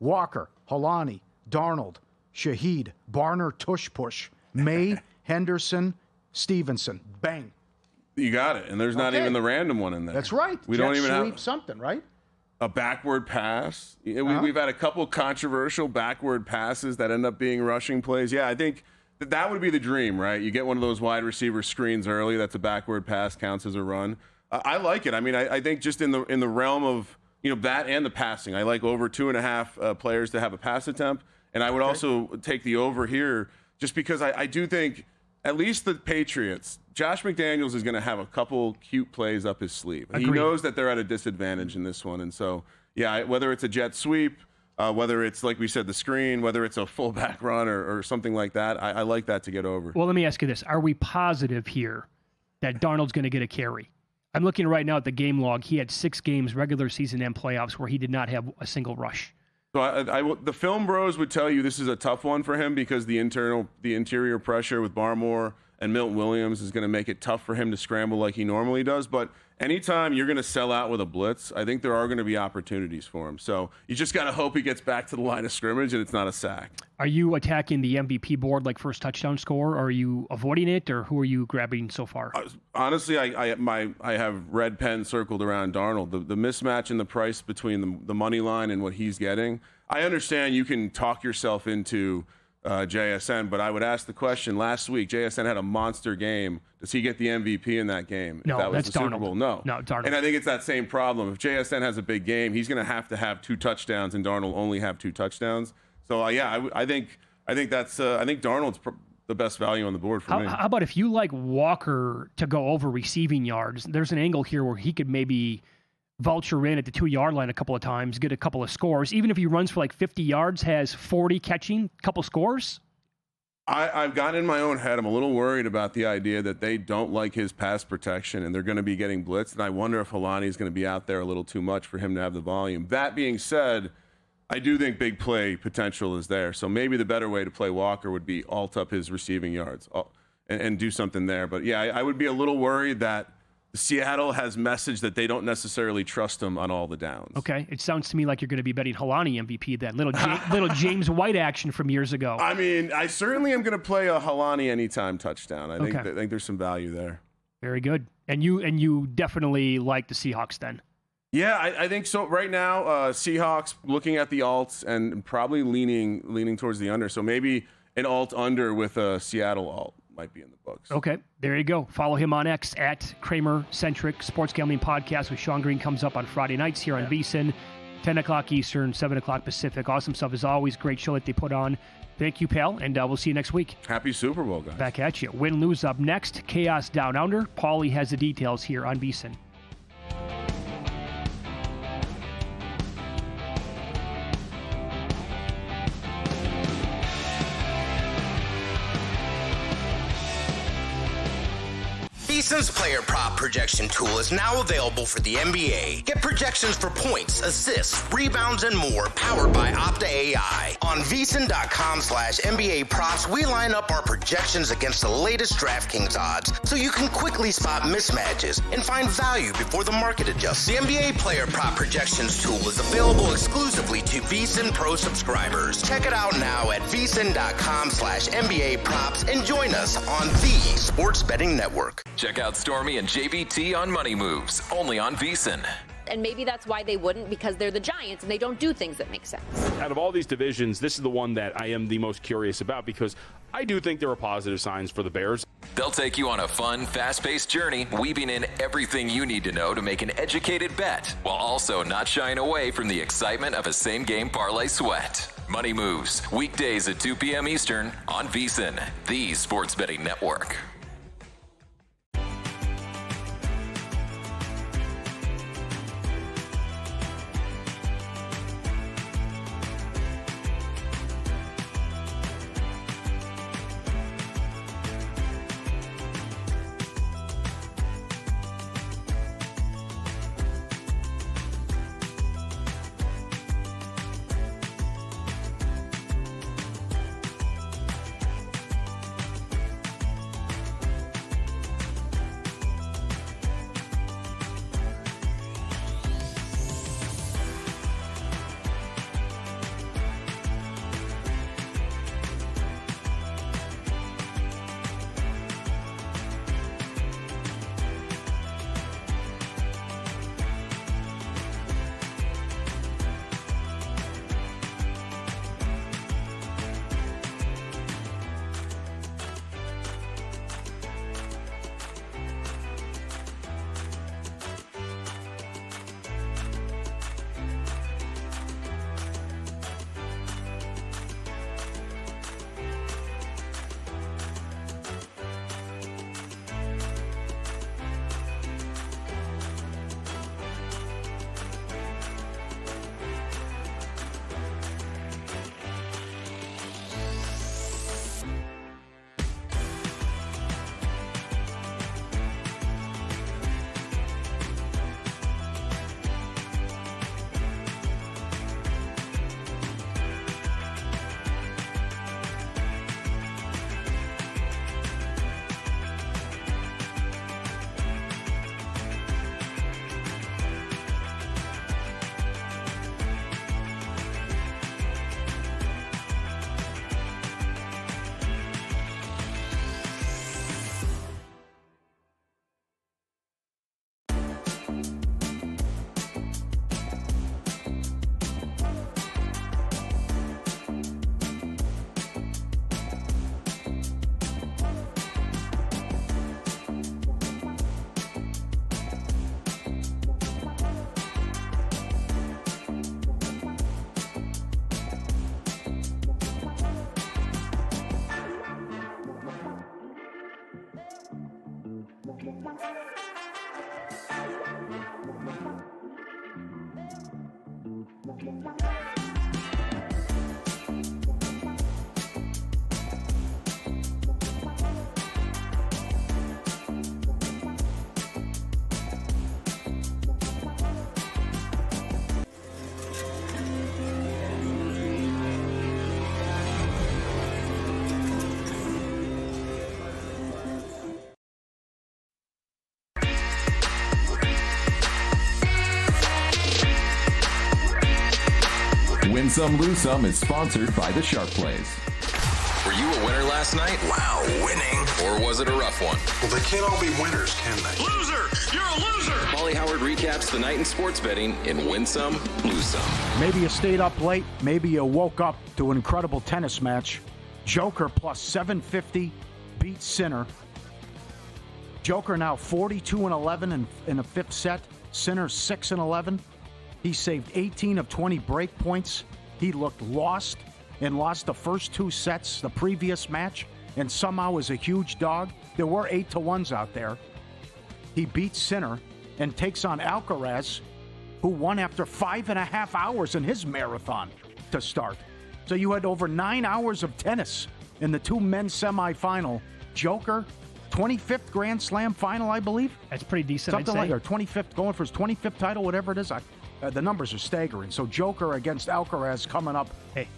Walker, Halani, Darnold, Shaheed, Barner, Tush-Push, May, Henderson, Stevenson. Bang. You got it. And there's not even the random one in there. That's right. We don't even have something, right? A backward pass. We've had a couple controversial backward passes that end up being rushing plays. Yeah, I think that would be the dream, right? You get one of those wide receiver screens early. That's a backward pass, counts as a run. I like it. I mean, I think just in the realm of that and the passing, I like over 2.5 players to have a pass attempt. And I would also take the over here just because I do think at least the Patriots, Josh McDaniels is going to have a couple cute plays up his sleeve. Agreed. He knows that they're at a disadvantage in this one. And so, yeah, whether it's a jet sweep, whether it's, like we said, the screen, whether it's a fullback run or something like that, I like that to get over. Well, let me ask you this. Are we positive here that Darnold's going to get a carry? I'm looking right now at the game log. He had 6 games, regular season and playoffs, where he did not have a single rush. So the film bros would tell you this is a tough one for him because the interior pressure with Barmore and Milton Williams is going to make it tough for him to scramble like he normally does. But anytime you're going to sell out with a blitz, I think there are going to be opportunities for him. So you just got to hope he gets back to the line of scrimmage and it's not a sack. Are you attacking the MVP board like first touchdown score? Or are you avoiding it, or who are you grabbing so far? Honestly, I have red pen circled around Darnold. The mismatch in the price between the money line and what he's getting. I understand you can talk yourself into JSN, but I would ask the question. Last week, JSN had a monster game. Does he get the MVP in that game? No, that was that's the Super Darnold. Bowl. No, Darnold. And I think it's that same problem. If JSN has a big game, he's going to have 2 touchdowns, and Darnold only have 2 touchdowns. So I think Darnold's the best value on the board for me. How about if you like Walker to go over receiving yards? There's an angle here where he could maybe vulture in at the 2-yard line a couple of times, get a couple of scores. Even if he runs for like 50 yards, has 40 catching, couple scores. I've gotten in my own head. I'm a little worried about the idea that they don't like his pass protection and they're going to be getting blitzed. And I wonder if Halani is going to be out there a little too much for him to have the volume. That being said, I do think big play potential is there. So maybe the better way to play Walker would be alt up his receiving yards and do something there. But yeah, I would be a little worried that Seattle has messaged that they don't necessarily trust him on all the downs. Okay, it sounds to me like you're going to be betting Helani MVP then. Little James White action from years ago. I mean, I certainly am going to play a Helani anytime touchdown. I think there's some value there. Very good. And you definitely like the Seahawks then. Yeah, I think so. Right now, Seahawks looking at the alts and probably leaning towards the under. So maybe an alt under with a Seattle alt might be in the books. Okay, there you go. Follow him on X at Kramer Centric Sports Gambling Podcast with Sean Green comes up on Friday nights here on VSiN, 10 o'clock Eastern, 7 o'clock Pacific. Awesome stuff as always. Great show that they put on. Thank you, pal, and we'll see you next week. Happy Super Bowl, guys. Back at you. Win, lose up next. Chaos Down Under. Paulie has the details here on VSiN. VSiN's player prop projection tool is now available for the NBA. Get projections for points, assists, rebounds, and more powered by Opta AI. On VSiN.com/NBA props, we line up our projections against the latest DraftKings odds so you can quickly spot mismatches and find value before the market adjusts. The NBA player prop projections tool is available exclusively to VSiN Pro subscribers. Check it out now at VSiN.com/NBA props and join us on the Sports Betting Network. Check out Stormy and JVT on Money Moves, only on VSiN. And maybe that's why they wouldn't, because they're the Giants and they don't do things that make sense. Out of all these divisions, this is the one that I am the most curious about because I do think there are positive signs for the Bears. They'll take you on a fun, fast-paced journey, weaving in everything you need to know to make an educated bet, while also not shying away from the excitement of a same-game parlay sweat. Money Moves, weekdays at 2 p.m. Eastern on VSiN, the Sports Betting Network. Win Some, Lose Some is sponsored by the Sharp Plays. Were you a winner last night? Wow, winning. Or was it a rough one? Well, they can't all be winners, can they? Loser! You're a loser! Paulie Howard recaps the night in sports betting in Win Some, Lose Some. Maybe you stayed up late. Maybe you woke up to an incredible tennis match. Joker plus 750 beats Sinner. Joker now 42-11 in the fifth set. Sinner 6-11. He saved 18 of 20 break points. He looked lost and lost the first two sets the previous match and somehow was a huge dog. There were 8-1s out there. He beats Sinner and takes on Alcaraz, who won after 5.5 hours in his marathon to start. So you had over 9 hours of tennis in the two men's semifinal. Joker, 25th Grand Slam final, I believe. That's pretty decent, Something I'd say. like, or 25th, going for his 25th title, whatever it is. The numbers are staggering. So Joker against Alcaraz coming up. Hey,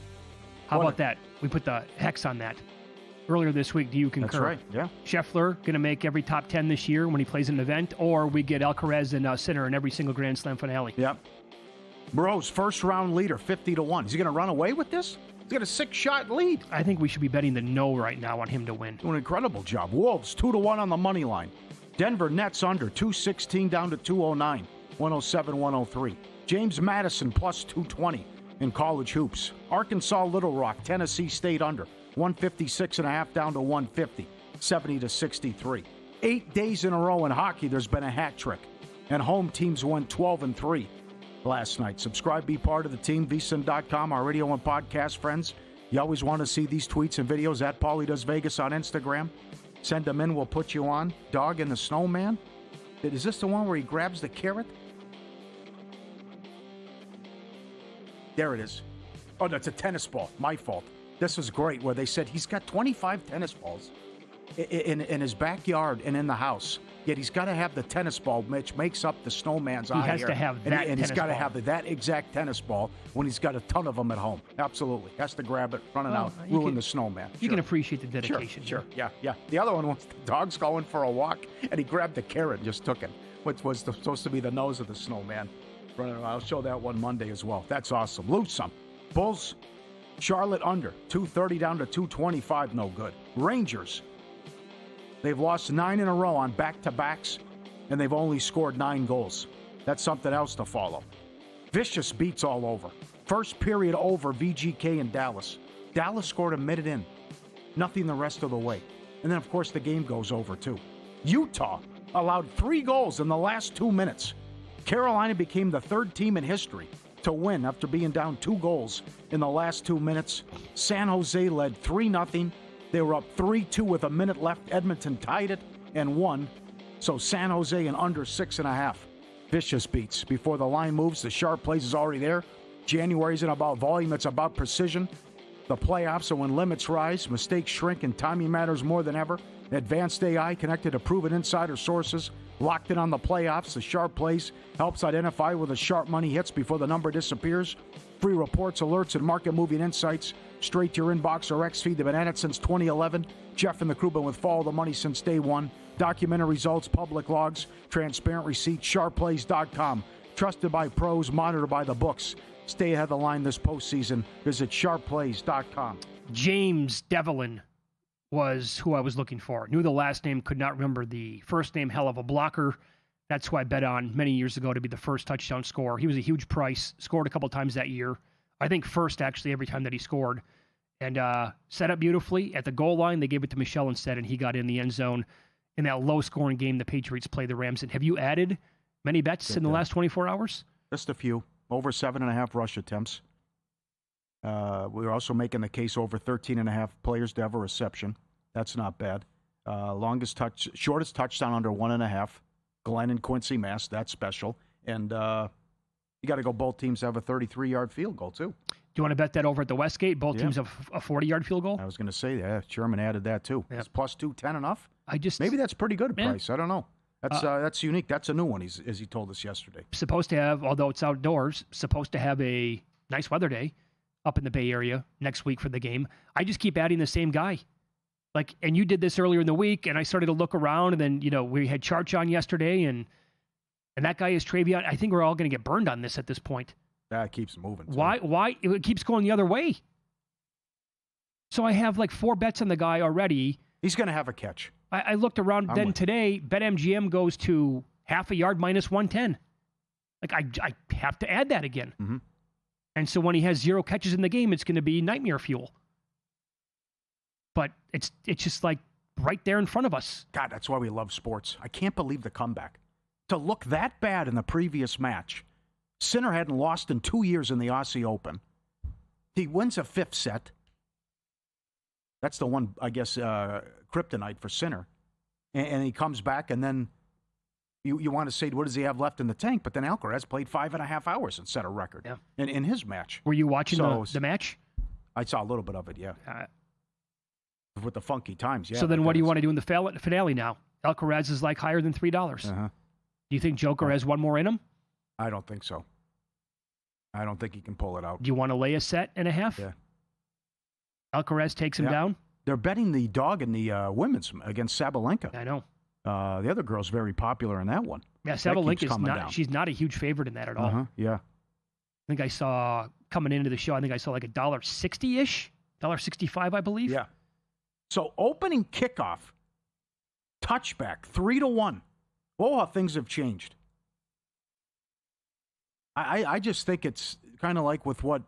how about that? We put the hex on that. Earlier this week, do you concur? That's right, yeah. Scheffler going to make every top 10 this year when he plays an event, or we get Alcaraz and Sinner in every single Grand Slam finale. Yep. Bros, first round leader, 50-1. Is he going to run away with this? He's got a 6-shot lead. I think we should be betting the no right now on him to win. Doing an incredible job. Wolves, 2-1 on the money line. Denver Nets under, 216 down to 209, 107-103. James Madison plus 220 in college hoops. Arkansas Little Rock, Tennessee State under, 156.5 down to 150, 70-63. 8 days in a row in hockey, there's been a hat trick, and home teams won 12-3 last night. Subscribe, be part of the team, VSiN.com, our radio and podcast friends. You always want to see these tweets and videos at Paulie Does Vegas on Instagram. Send them in, we'll put you on. Dog and the Snowman. Is this the one where he grabs the carrot? There it is. Oh, that's a tennis ball. My fault. This was great, where they said he's got 25 tennis balls in his backyard and in the house. Yet he's got to have the tennis ball, which makes up the snowman's eye. He has to have that and he's tennis got to ball. have that exact tennis ball when he's got a ton of them at home. Absolutely. Has to grab it, running out, ruin the snowman. You can appreciate the dedication. Sure. Yeah. The other one was the dog's going for a walk, and he grabbed the carrot and just took it, which was supposed to be the nose of the snowman. Running around. I'll show that one Monday as well. That's awesome. Lose some. Bulls, Charlotte under, 230 down to 225, no good. Rangers, they've lost 9 in a row on back-to-backs, and they've only scored 9 goals. That's something else to follow. Vicious beats all over. First period over, VGK in Dallas. Dallas scored a minute in. Nothing the rest of the way. And then, of course, the game goes over, too. Utah allowed 3 goals in the last 2 minutes. Carolina became the 3rd team in history to win after being down 2 goals in the last 2 minutes. San Jose led 3-0. They were up 3-2 with a minute left. Edmonton tied it and won. So San Jose and under 6.5. Vicious beats. Before the line moves, the sharp plays is already there. January isn't about volume, it's about precision. The playoffs are when limits rise, mistakes shrink, and timing matters more than ever. Advanced AI connected to proven insider sources. Locked in on the playoffs, the Sharp Plays helps identify where the sharp money hits before the number disappears. Free reports, alerts, and market-moving insights straight to your inbox or X-Feed. They've been at it since 2011. Jeff and the crew been with Follow the Money since day one. Documented results, public logs, transparent receipts, sharpplays.com. Trusted by pros, monitored by the books. Stay ahead of the line this postseason. Visit sharpplays.com. James Devlin was who I was looking for. Knew the last name, could not remember the first name. Hell of a blocker. That's who I bet on many years ago to be the first touchdown scorer. He was a huge price. Scored a couple times that year. I think first, actually, every time that he scored. And set up beautifully. At the goal line, they gave it to Michelle instead, and he got in the end zone in that low-scoring game the Patriots played the Rams in. Have you added many bets in the last 24 hours? Just a few. Over 7.5 rush attempts. We were also making the case over 13.5 players to have a reception. That's not bad. Shortest touchdown under 1.5. Glenn and Quincy Mass. That's special. And you got to go both teams have a 33-yard field goal, too. Do you want to bet that over at the Westgate? Both teams have a 40-yard field goal? I was going to say that. Sherman added that, too. Is plus 210 enough? Maybe that's pretty good a price. I don't know. That's unique. That's a new one, as he told us yesterday. Supposed to have, although it's outdoors, supposed to have a nice weather day up in the Bay Area next week for the game. I just keep adding the same guy. And you did this earlier in the week, and I started to look around, and then, we had Charch on yesterday, and that guy is Travion. I think we're all going to get burned on this at this point. That keeps moving. Too. Why? It keeps going the other way. So I have like 4 bets on the guy already. He's going to have a catch. I looked around today. BetMGM goes to half a yard minus 110. Like, I have to add that again. Mm-hmm. And so when he has 0 catches in the game, it's going to be nightmare fuel. But it's just like right there in front of us. God, that's why we love sports. I can't believe the comeback. To look that bad in the previous match. Sinner hadn't lost in 2 years in the Aussie Open. He wins a 5th set. That's the one, I guess, kryptonite for Sinner. And he comes back, and then you want to say, what does he have left in the tank? But then Alcaraz played 5.5 hours and set a record in his match. Were you watching the match? I saw a little bit of it, yeah. With the funky times, yeah. So then what do you want to do in the finale now? Alcaraz is like higher than $3. Uh-huh. Do you think Joker has one more in him? I don't think so. I don't think he can pull it out. Do you want to lay a set and a half? Yeah. Alcaraz takes him down? They're betting the dog in the women's against Sabalenka. I know. The other girl's very popular in that one. Yeah, Sabalenka's she's not a huge favorite in that at all. Yeah. I think I saw, coming into the show, I think I saw like $1.60-ish, $1.65, I believe. Yeah. So opening kickoff, touchback, 3-1. Oh, how things have changed. I just think it's kind of like with what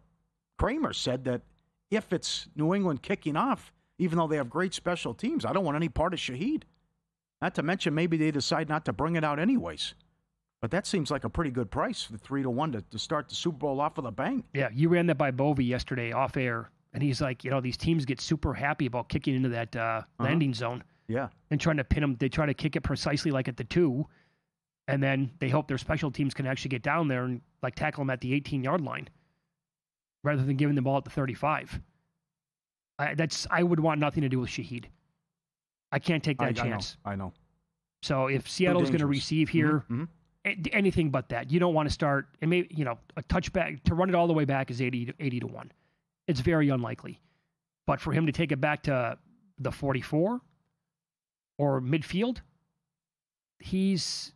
Kramer said, that if it's New England kicking off, even though they have great special teams, I don't want any part of Shaheed. Not to mention maybe they decide not to bring it out anyways. But that seems like a pretty good price for the 3-1 to start the Super Bowl off with a bang. Yeah, you ran that by Bovey yesterday off air, and he's like, these teams get super happy about kicking into that landing zone. Yeah. And trying to pin them. They try to kick it precisely like at the 2, and then they hope their special teams can actually get down there and like tackle them at the 18-yard line rather than giving the ball at the 35. I would want nothing to do with Shaheed. I can't take that chance. I know. So if Seattle's going to receive here, anything but that. You don't want to start, and maybe, a touchback, to run it all the way back is 80-1. It's very unlikely. But for him to take it back to the 44 or midfield, he's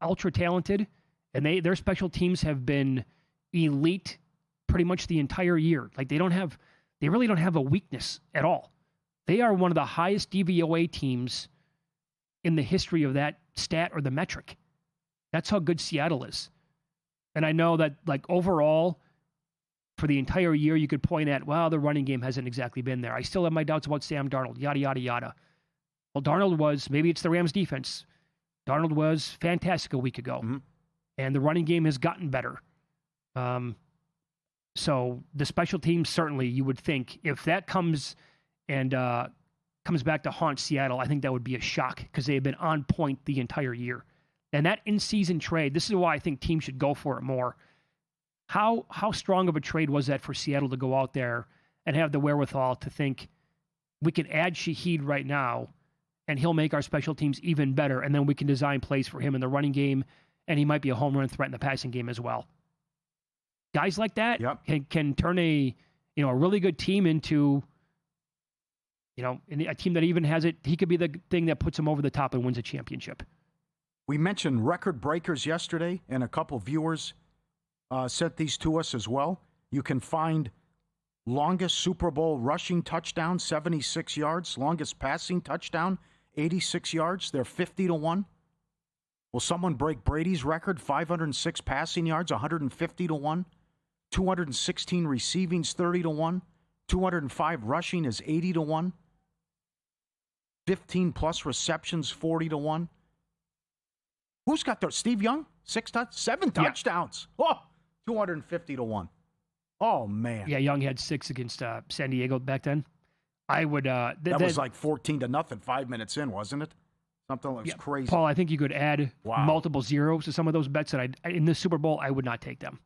ultra talented, and their special teams have been elite pretty much the entire year. Like they really don't have a weakness at all. They are one of the highest DVOA teams in the history of that stat or the metric. That's how good Seattle is. And I know that, like, overall, for the entire year, you could point at, well, the running game hasn't exactly been there. I still have my doubts about Sam Darnold, yada, yada, yada. Well, Darnold was, maybe it's the Rams defense. Darnold was fantastic a week ago. And the running game has gotten better. So the special teams, certainly, you would think, if that comes back to haunt Seattle, I think that would be a shock because they have been on point the entire year. And that in-season trade, this is why I think teams should go for it more. How strong of a trade was that for Seattle to go out there and have the wherewithal to think we can add Shaheed right now and he'll make our special teams even better, and then we can design plays for him in the running game, and he might be a home run threat in the passing game as well. Guys like that can turn a really good team into a team that even has it. He could be the thing that puts him over the top and wins a championship. We mentioned record breakers yesterday, and a couple viewers sent these to us as well. You can find longest Super Bowl rushing touchdown, 76 yards. Longest passing touchdown, 86 yards. They're 50-1. Will someone break Brady's record, 506 passing yards, 150-1? 216 receivings, 30-1. 205 rushing is 80-1. 15-plus receptions, 40-1. Who's got those? Steve Young? 7 touchdowns. Oh, 250-1. Oh, man. Yeah, Young had 6 against San Diego back then. I would... that was like 14-0 5 minutes in, wasn't it? Something that was crazy. Paul, I think you could add multiple zeros to some of those bets that in the Super Bowl, I would not take them.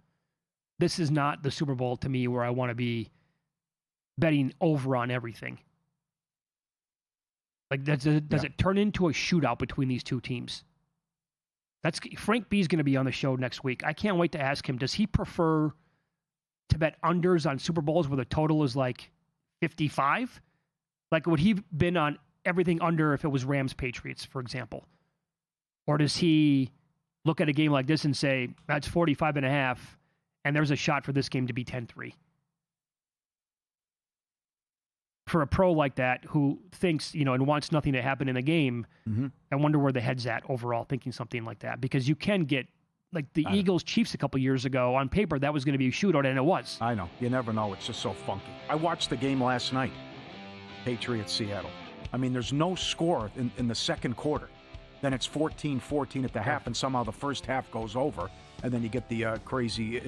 This is not the Super Bowl to me where I want to be betting over on everything. Like, does it turn into a shootout between these two teams? Frank B is going to be on the show next week. I can't wait to ask him, does he prefer to bet unders on Super Bowls where the total is like 55? Like, would he been on everything under if it was Rams-Patriots, for example? Or does he look at a game like this and say, that's 45.5, And there's a shot for this game to be 10-3. For a pro like that who thinks, and wants nothing to happen in the game, I wonder where the head's at overall thinking something like that. Because you can get, like the Eagles-Chiefs a couple years ago, on paper, that was going to be a shootout, and it was. I know. You never know. It's just so funky. I watched the game last night, Patriots-Seattle. I mean, there's no score in the second quarter. Then it's 14-14 at the half, and somehow the first half goes over, and then you get the crazy